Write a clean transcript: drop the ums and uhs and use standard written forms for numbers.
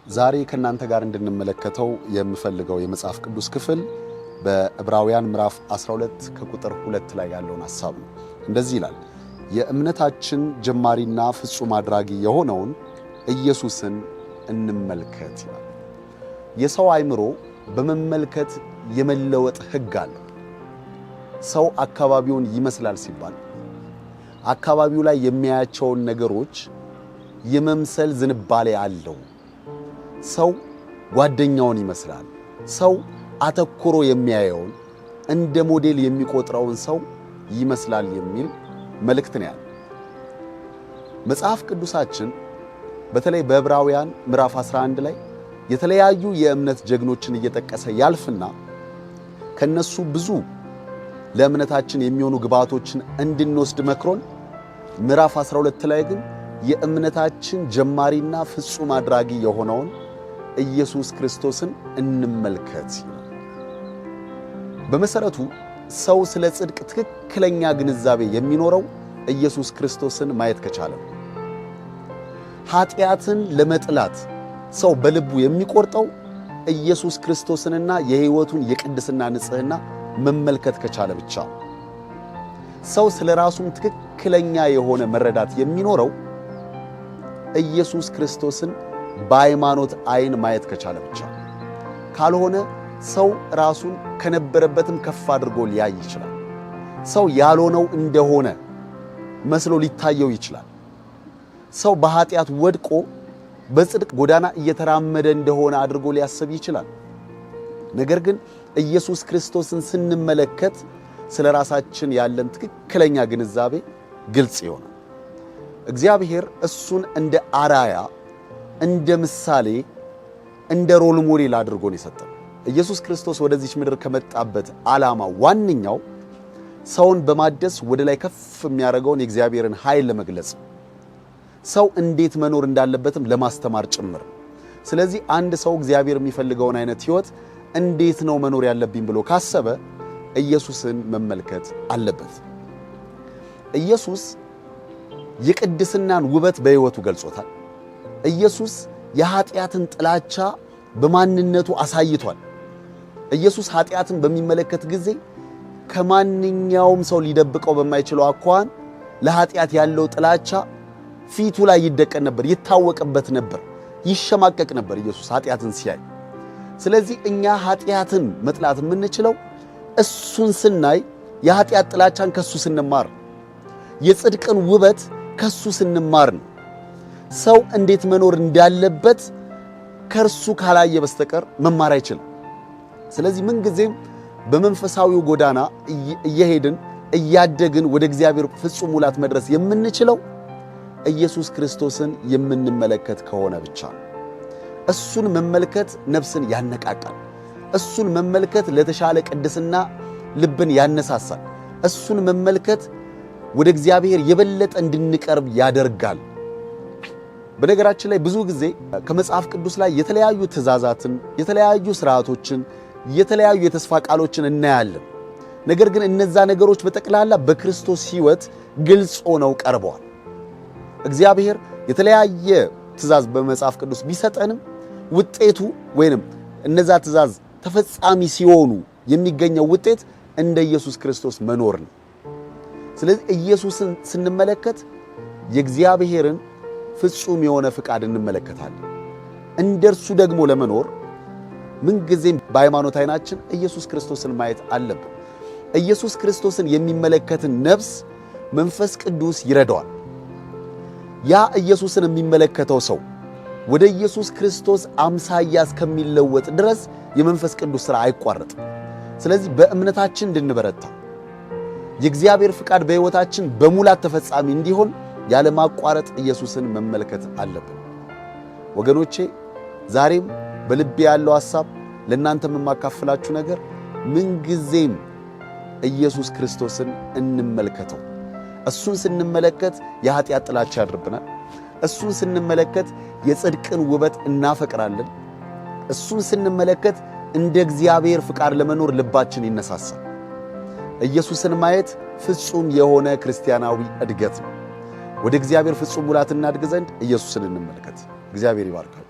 ዛሬ ከናንተ ጋር እንድንመለከተው የምፈልገው የመጽሐፍ ቅዱስ ክፍል በዕብራውያን ምዕራፍ 12 ከቁጥር 2 ላይ ያለውን ሐሳብ ነው። እንደዚህ ይላል፣ የእምነታችን ጀማሪና ፍጹም አድራጊ የሆነውን ኢየሱስን እንመልከት ይላል። የሰው አእምሮ በመመልከት የመለወጥ ሕግ አለው። ሰው አካባቢውን ይመስላል ሲባል አካባቢው ላይ የሚያያቸውን ነገሮች የመምሰል ዝንባሌ አለው። ሰው ጓደኛውን ይመስላል። ሰው አተኩሮ የሚያየውን እንደ ሞዴል የሚቆጥረውን ሰው ይመስላል የሚል መልእክት ነው ያለው። መጽሐፍ ቅዱሳችን በተለይ በዕብራውያን ምዕራፍ 11 ላይ የተለያዩ የእምነት ጀግኖችን እየጠቀሰ ያልፍና ከነሱ ብዙ ለእምነታችን የሚሆኑ ግብዓቶችን እንድንወስድ መክሮን ምዕራፍ 12 ላይ ግን የእምነታችን ጀማሪና ፍጹም አድራጊ የሆነውን ኢየሱስ ክርስቶስን እንመልከት ይላል። በመሰረቱ ሰው ስለ ጽድቅ ትክክለኛ ግንዛቤ የሚኖረው ኢየሱስ ክርስቶስን ማየት ከቻለ ነው። ኃጢአትን ለመጥላት ሰው በልቡ የሚቆርጠው ኢየሱስ ክርስቶስንና የሕይወቱን የቅድስና ንጽሕና መመልከት ከቻለ ብቻ ነው። ሰው ስለ ራሱም ትክክለኛ የሆነ መረዳት የሚኖረው ኢየሱስ ክርስቶስን በሃይማኖት አይን ማየት ከቻለ ብቻ። ካልሆነ ሰው ራሱን ከነበረበትም ከፍ አድርጎ ሊያይ ይችላል። ሰው ያልሆነው እንደሆነ መስሎ ሊታየው ይችላል። ሰው በኃጢአት ወድቆ በጽድቅ ጎዳና እየተራመደ እንደሆነ አድርጎ ሊያስብ ይችላል። ነገር ግን ኢየሱስ ክርስቶስን ስንመለከት ስለ ራሳችን ያለን ትክክለኛ ግንዛቤ ግልጽ ይሆናል። እግዚአብሔር እሱን እንደ አራያ፣ እንደ ምሳሌ፣ እንደ ሮል ሞዴል አድርጎ ነው የሰጠው። ኢየሱስ ክርስቶስ ወደዚህ ምድር ከመጣበት ዓላማ ዋነኛው ሰውን በማደስ ወደ ላይ ከፍ የሚያደርገውን የእግዚአብሔርን ኃይል ለመግለጽ፣ ሰው እንዴት መኖር እንዳለበትም ለማስተማር ጭምር። ስለዚህ አንድ ሰው እግዚአብሔር የሚፈልገውን አይነት ሕይወት እንዴት ነው መኖር ያለብኝ ብሎ ካሰበ ኢየሱስን መመልከት አለበት። ኢየሱስ የቅድስናን ውበት በሕይወቱ ገልጾታል። ኢየሱስ የኃጢአትን ጥላቻ በማንነቱ አሳይቷል። ኢየሱስ ኃጢአትን በሚመለከት ጊዜ ከማንኛውም ሰው ሊደብቀው በማይችለው አኳኋን ለኃጢአት ያለው ጥላቻ ፊቱ ላይ ይደቀን ነበር፣ ይታወቅበት ነበር፣ ይሸማቀቅ ነበር ኢየሱስ ኃጢአትን ሲያይ። ስለዚህ እኛ ኃጢአትን መጥላት የምንችለው እሱን ስናይ፣ የኃጢአት ጥላቻን ከሱ ስንማር፣ የጽድቅን ውበት ከሱ ስንማር ነው። ሰው እንዴት መኖር እንዳለበት ከርሱ ካላየ በስተቀር መማር አይችልም። ስለዚህ ምንጊዜም በመንፈሳዊው ጎዳና እየሄድን እያደግን ወደ እግዚአብሔር ፍጹም ሙላት መድረስ የምንችለው ኢየሱስ ክርስቶስን የምንመለከት ከሆነ ብቻ ነው። እሱን መመልከት ነፍስን ያነቃቃል። እሱን መመልከት ለተሻለ ቅድስና ልብን ያነሳሳል። እሱን መመልከት ወደ እግዚአብሔር የበለጠ እንድንቀርብ ያደርጋል። በነገራችን ላይ ብዙ ጊዜ ከመጽሐፍ ቅዱስ ላይ የተለያዩ ትእዛዛትን፣ የተለያዩ ሥርዓቶችን፣ የተለያዩ የተስፋ ቃሎችን እናያለን። ነገር ግን እነዛ ነገሮች በጠቅላላ በክርስቶስ ሕይወት ግልጽ ሆነው ቀርበዋል። እግዚአብሔር የተለያየ ትእዛዝ በመጽሐፍ ቅዱስ ቢሰጠንም ውጤቱ ወይንም እነዛ ትእዛዝ ተፈጻሚ ሲሆኑ የሚገኘው ውጤት እንደ ኢየሱስ ክርስቶስ መኖር ነው። ስለዚህ ኢየሱስን ስንመለከት የእግዚአብሔርን ፍጹም የሆነ ፍቃድ እንመለከታለን። እንደርሱ ደግሞ ለመኖር ምንጊዜም በሃይማኖት አይናችን ኢየሱስ ክርስቶስን ማየት አለብን። ኢየሱስ ክርስቶስን የሚመለከትን ነፍስ መንፈስ ቅዱስ ይረዳዋል። ያ ኢየሱስን የሚመለከተው ሰው ወደ ኢየሱስ ክርስቶስ አምሳያ እስከሚለወጥ ድረስ የመንፈስ ቅዱስ ሥራ አይቋረጥም። ስለዚህ በእምነታችን እንድንበረታ የእግዚአብሔር ፍቃድ በሕይወታችን በሙላት ተፈጻሚ እንዲሆን ያለ ማቋረጥ ኢየሱስን መመልከት አለብን። ወገኖቼ ዛሬም በልቤ ያለው ሐሳብ ለእናንተም የማካፍላችሁ ነገር ምንጊዜም ኢየሱስ ክርስቶስን እንመልከተው። እሱን ስንመለከት የኃጢአት ጥላቻ ያድርብናል። እሱን ስንመለከት የጽድቅን ውበት እናፈቅራለን። እሱን ስንመለከት እንደ እግዚአብሔር ፍቃድ ለመኖር ልባችን ይነሳሳል። ኢየሱስን ማየት ፍጹም የሆነ ክርስቲያናዊ እድገት ነው። ወደ እግዚአብሔር ፍጹም ሙላት እናድግ ዘንድ ኢየሱስን እንመልከት። እግዚአብሔር ይባርካል።